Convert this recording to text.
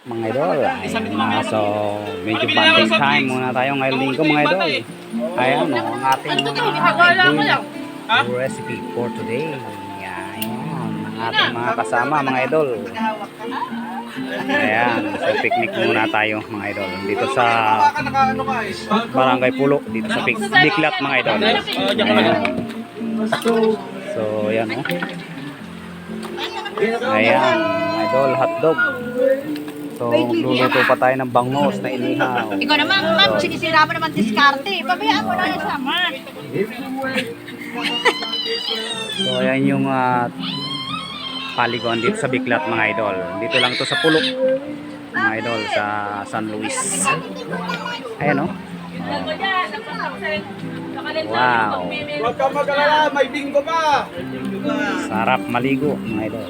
Mga idol, so medyo bonding time muna tayo ngayong linggo mga idol. Ayan o, ang ating recipe for today. Ayan, ang ating mga kasama mga idol. Ayan, so picnic muna tayo mga idol. Dito sa Barangay Pulo, dito sa Biklat mga idol. Ayan. So ayan o. Ayan, mga idol, hotdog. So, magluluto pa tayo ng bangos na inihaw. Ikaw naman, ma'am, sinisira mo naman diskarte. Pabayaan mo na yung sama. So, ayan yung paligon dito sa Biklat mga idol. Dito lang to sa Pulok mga idol, sa San Luis. Ayan o. Wow. Huwag kang mag-alala, may bingo pa. Sarap maligo mga idol.